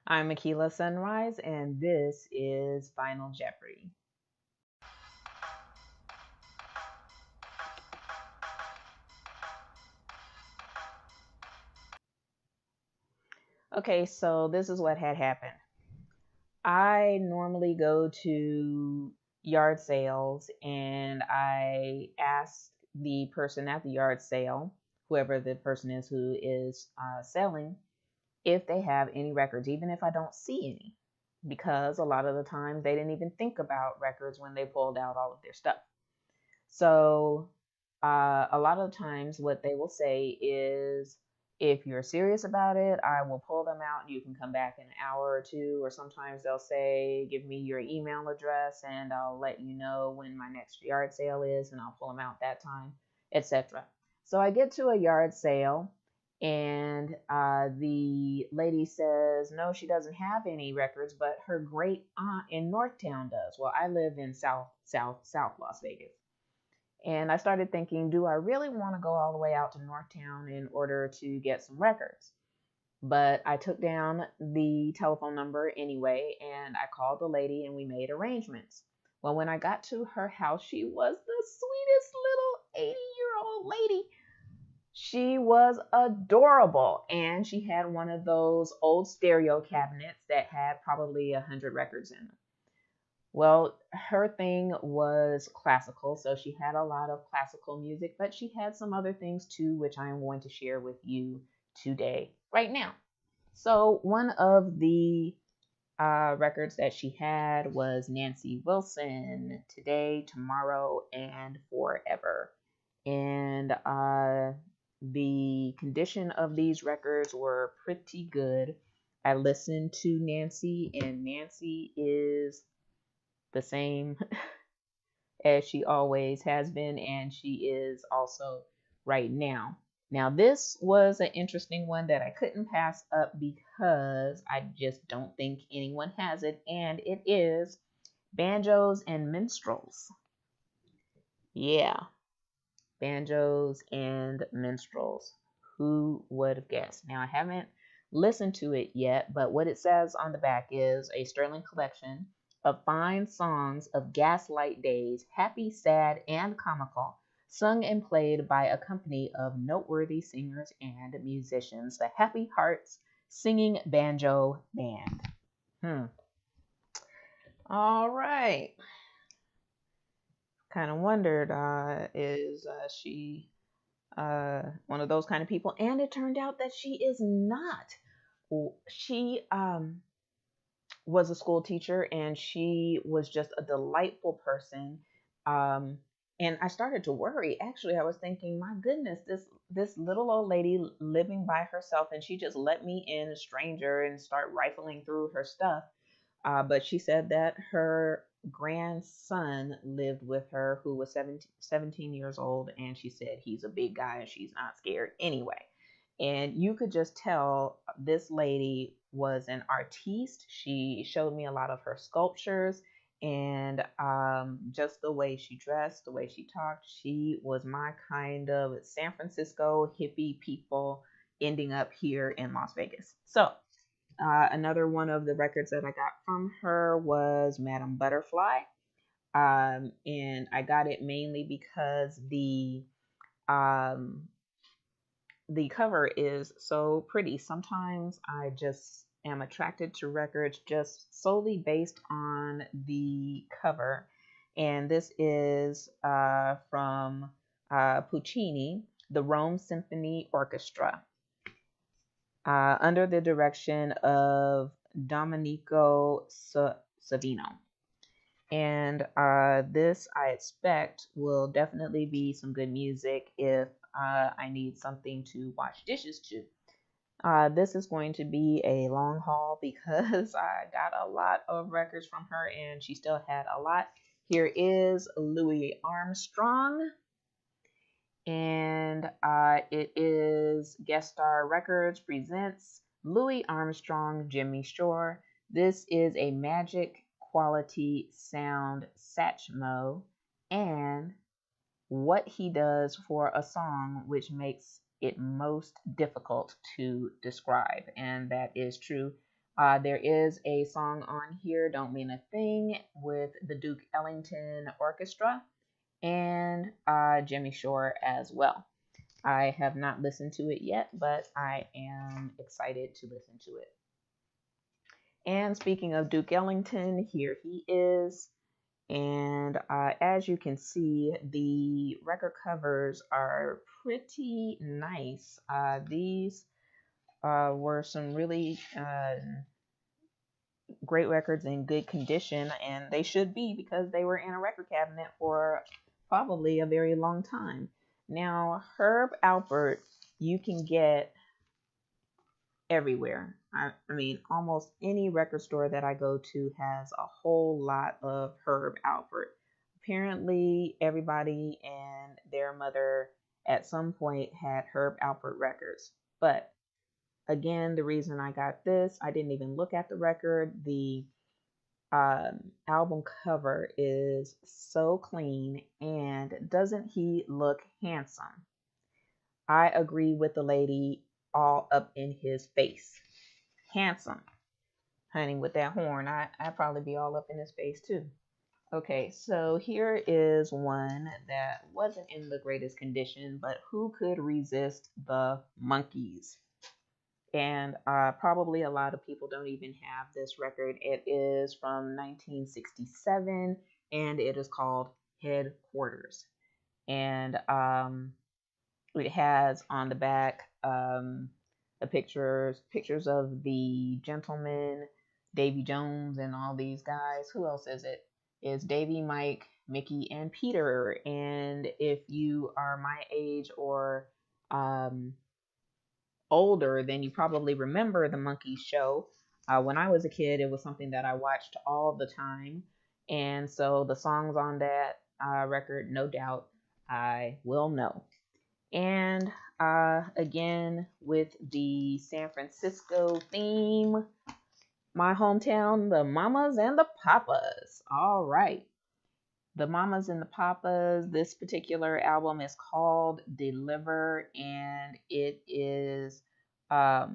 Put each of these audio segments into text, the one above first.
I'm Akila Sunrise, and this is Final Jeopardy. Okay, so this is what had happened. I normally go to yard sales and I ask the person at the yard sale, whoever the person is who is selling, if they have any records, even if I don't see any, because a lot of the times they didn't even think about records when they pulled out all of their stuff. So, a lot of times, what they will say is, if you're serious about it, I will pull them out and you can come back in an hour or two. Or sometimes they'll say, give me your email address and I'll let you know when my next yard sale is and I'll pull them out that time, etc. So I get to a yard sale and the lady says, no, she doesn't have any records, but her great aunt in Northtown does. Well, I live in South Las Vegas. And I started thinking, do I really want to go all the way out to Northtown in order to get some records? But I took down the telephone number anyway, and I called the lady and we made arrangements. Well, when I got to her house, she was the sweetest little 80-year-old lady. She was adorable, and she had one of those old stereo cabinets that had probably 100 records in them. Well, her thing was classical, so she had a lot of classical music, but she had some other things too, which I am going to share with you today, right now. So, one of the records that she had was Nancy Wilson, Today, Tomorrow, and Forever. And the condition of these records were pretty good. I listened to Nancy, and Nancy is the same as she always has been, and she is also right now. Now, this was an interesting one that I couldn't pass up because I just don't think anyone has it, and it is Banjos and Minstrels. Yeah, Banjos and Minstrels. Who would have guessed? Now, I haven't listened to it yet, but what it says on the back is a sterling collection of fine songs of gaslight days, happy, sad, and comical, sung and played by a company of noteworthy singers and musicians, the Happy Hearts Singing Banjo Band. All right. Kind of wondered, is she one of those kind of people? And it turned out that she is not. She was a school teacher and she was just a delightful person. And I started to worry. Actually, I was thinking, my goodness, this little old lady living by herself, and she just let me in, a stranger, and start rifling through her stuff. But she said that her grandson lived with her who was 17 years old, and she said he's a big guy and she's not scared anyway. And you could just tell this lady was an artiste. She showed me a lot of her sculptures, and just the way she dressed, the way she talked, she was my kind of San Francisco hippie people ending up here in Las Vegas. So another one of the records that I got from her was Madame Butterfly. And I got it mainly because um, the cover is so pretty. Sometimes I just am attracted to records just solely based on the cover. And this is from Puccini, the Rome Symphony Orchestra, under the direction of Domenico Savino. And this, I expect, will definitely be some good music if I need something to wash dishes to. This is going to be a long haul because I got a lot of records from her and she still had a lot. Here is Louis Armstrong, and it is Guest Star Records presents Louis Armstrong, Jimmy Shore. This is a Magic Quality Sound Satchmo, and what he does for a song which makes it most difficult to describe, and that is true. There is a song on here, Don't Mean a Thing, with the Duke Ellington Orchestra and Jimmy Shore as well. I have not listened to it yet, but I am excited to listen to it. And speaking of Duke Ellington, here he is. And as you can see, the record covers are pretty nice. These were some really great records in good condition, and they should be because they were in a record cabinet for probably a very long time. Now, Herb Alpert, you can get everywhere. I mean, almost any record store that I go to has a whole lot of Herb Alpert. Apparently, everybody and their mother at some point had Herb Alpert records. But again, the reason I got this, I didn't even look at the record. The album cover is so clean, and doesn't he look handsome? I agree with the lady all up in his face. Handsome. Honey, with that horn, I'd probably be all up in his face too. Okay, so here is one that wasn't in the greatest condition, but who could resist the Monkees? And probably a lot of people don't even have this record. It is from 1967, and it is called Headquarters. And it has on the back the pictures of the Gentlemen, Davy Jones, and all these guys. Who else is it? Is Davy, Mike, Mickey, and Peter. And if you are my age or older, then you probably remember the Monkees show. When I was a kid, it was something that I watched all the time. And so the songs on that record, no doubt, I will know. And again, with the San Francisco theme, my hometown, the Mamas and the Papas. All right. The Mamas and the Papas, this particular album is called Deliver, and it is a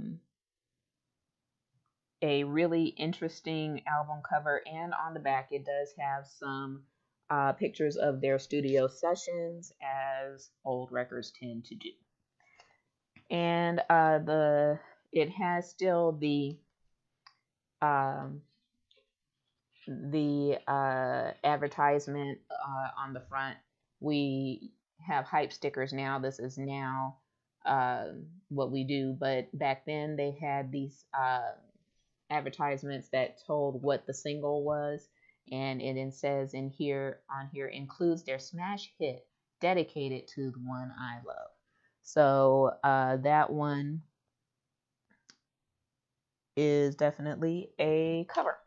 really interesting album cover. And on the back, it does have some pictures of their studio sessions, as old records tend to do. And it has still the advertisement on the front. We have hype stickers now. This is now what we do, but back then they had these advertisements that told what the single was, and it says on here includes their smash hit dedicated to the one I love. So that one is definitely a cover.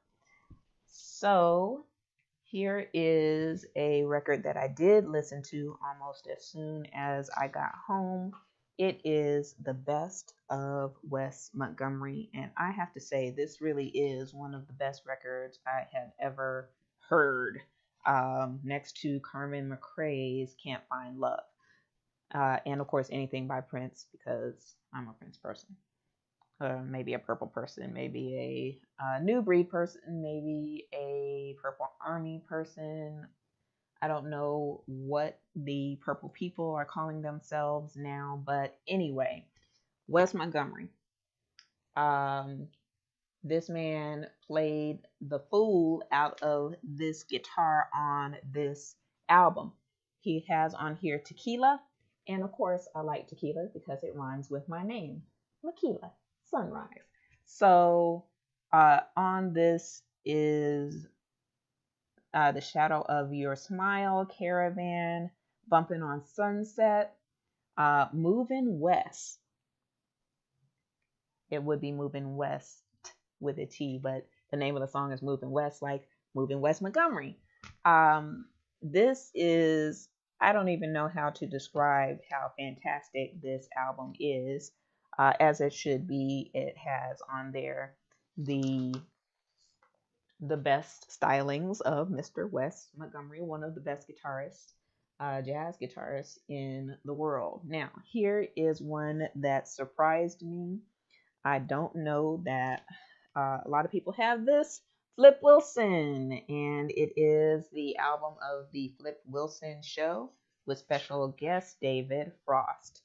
So here is a record that I did listen to almost as soon as I got home. It is The Best of Wes Montgomery, and I have to say this really is one of the best records I have ever heard, next to Carmen McRae's Can't Find Love, and of course anything by Prince, because I'm a Prince person. Maybe a Purple person, maybe a New Breed person, maybe a Purple Army person. I don't know what the Purple people are calling themselves now, but anyway, Wes Montgomery. This man played the fool out of this guitar on this album. He has on here Tequila, and of course I like tequila because it rhymes with my name, Makila, Sunrise. So on this is The Shadow of Your Smile, Caravan, Bumping on Sunset, Moving West. It would be Moving West with a T, but the name of the song is Moving West, like Moving Wes Montgomery. This is, I don't even know how to describe how fantastic this album is. As it should be. It has on there the best stylings of Mr. Wes Montgomery, one of the best guitarists, jazz guitarists in the world. Now, here is one that surprised me. I don't know that a lot of people have this. Flip Wilson, and it is the album of the Flip Wilson Show with special guest David Frost.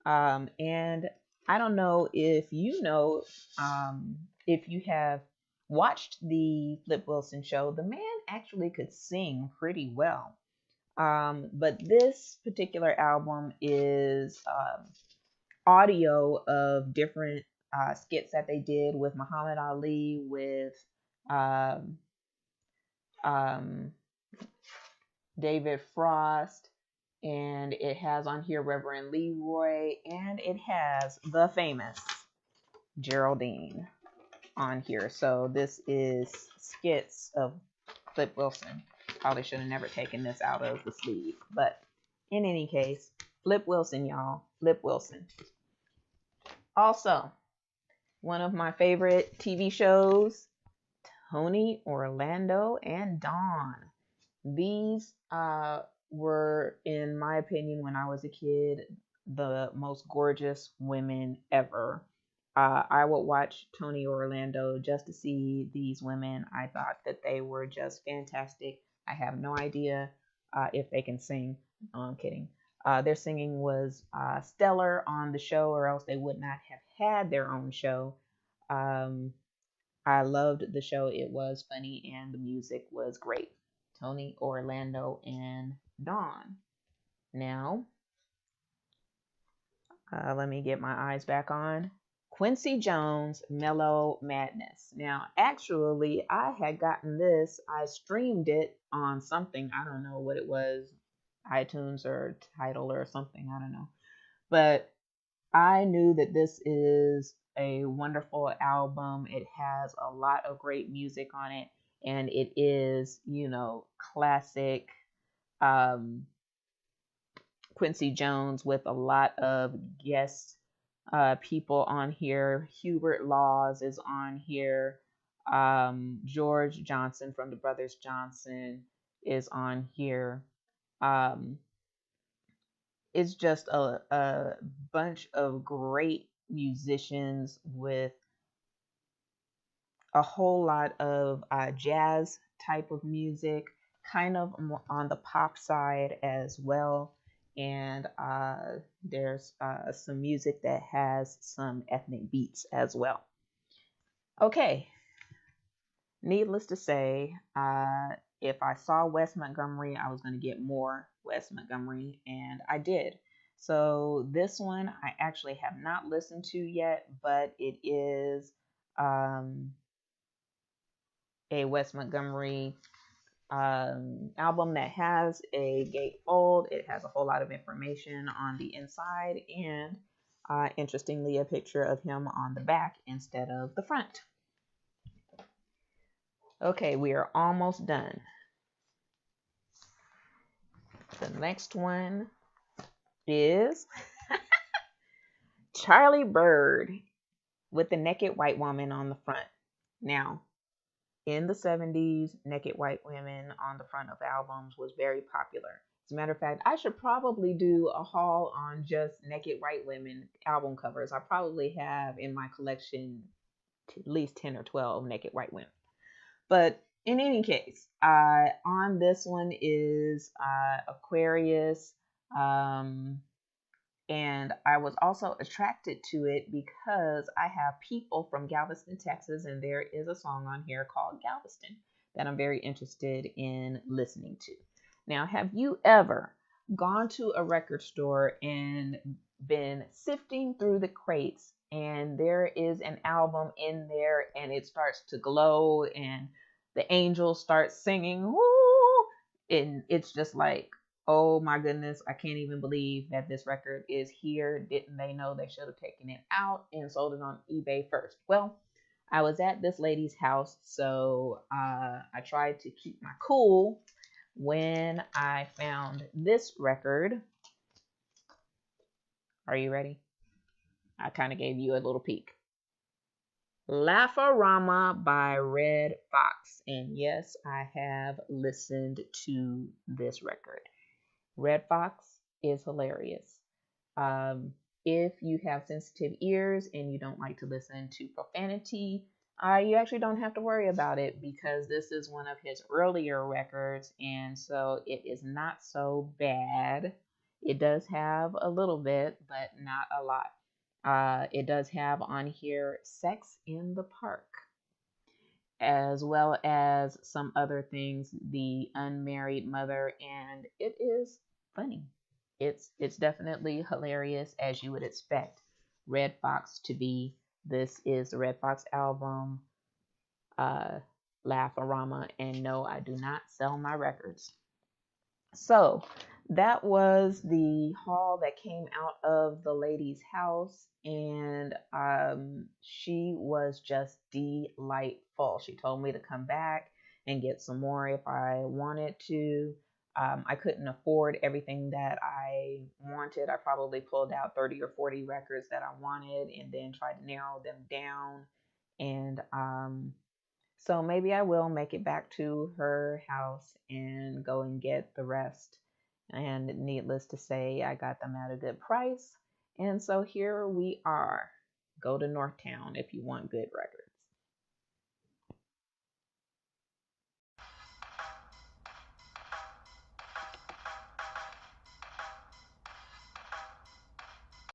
And I don't know if you have watched the Flip Wilson Show. The man actually could sing pretty well. But this particular album is audio of different skits that they did with Muhammad Ali, with um, um, David Frost, and it has on here Reverend Leroy, and it has the famous Geraldine on here. So this is skits of Flip Wilson. Probably should have never taken this out of the sleeve, but in any case, Flip Wilson, y'all. Flip Wilson. Also, one of my favorite TV shows, Tony, Orlando, and Dawn. These were, in my opinion, when I was a kid, the most gorgeous women ever. I would watch Tony Orlando just to see these women. I thought that they were just fantastic. I have no idea if they can sing. No, I'm kidding. Their singing was stellar on the show, or else they would not have had their own show. I loved the show. It was funny and the music was great. Tony Orlando and Dawn. Now, let me get my eyes back on. Quincy Jones, Mellow Madness. Now, actually, I had gotten this. I streamed it on something. I don't know what it was. iTunes or Tidal or something. I don't know. But I knew that this is a wonderful album. It has a lot of great music on it. And it is, classic Quincy Jones with a lot of guest people on here. Hubert Laws is on here. George Johnson from the Brothers Johnson is on here. It's just a bunch of great musicians with a whole lot of jazz type of music, kind of on the pop side as well. And there's some music that has some ethnic beats as well. Okay, needless to say, if I saw Wes Montgomery, I was going to get more Wes Montgomery, and I did. So this one I actually have not listened to yet, but it is a Wes Montgomery album that has a gatefold. It has a whole lot of information on the inside, and interestingly, a picture of him on the back instead of the front. Okay, we are almost done. The next one is Charlie Bird with the naked white woman on the front. Now, in the 70s, naked white women on the front of albums was very popular. As a matter of fact, I should probably do a haul on just naked white women album covers. I probably have in my collection at least 10 or 12 naked white women. But in any case, on this one is Aquarius. And I was also attracted to it because I have people from Galveston, Texas, and there is a song on here called Galveston that I'm very interested in listening to. Now, have you ever gone to a record store and been sifting through the crates and there is an album in there and it starts to glow and the angels start singing, woo, and it's just like, oh my goodness, I can't even believe that this record is here. Didn't they know they should have taken it out and sold it on eBay first? Well, I was at this lady's house, so I tried to keep my cool when I found this record. Are you ready? I kind of gave you a little peek. Laugh-O-Rama by Red Foxx. And yes, I have listened to this record. Red Foxx is hilarious. If you have sensitive ears and you don't like to listen to profanity, You actually don't have to worry about it because this is one of his earlier records, and so it is not so bad. It does have a little bit, but not a lot. It does have on here Sex in the Park, as well as some other things, The Unmarried Mother, and it is funny. It's definitely hilarious as you would expect Red Fox to be. This is the Red Fox album, uh, Laugh-A-Rama, and no, I do not sell my records. So that was the haul that came out of the lady's house, and she was just delightful. She told me to come back and get some more if I wanted to. I couldn't afford everything that I wanted. I probably pulled out 30 or 40 records that I wanted and then tried to narrow them down. And so maybe I will make it back to her house and go and get the rest. And needless to say, I got them at a good price. And so here we are. Go to Northtown if you want good records.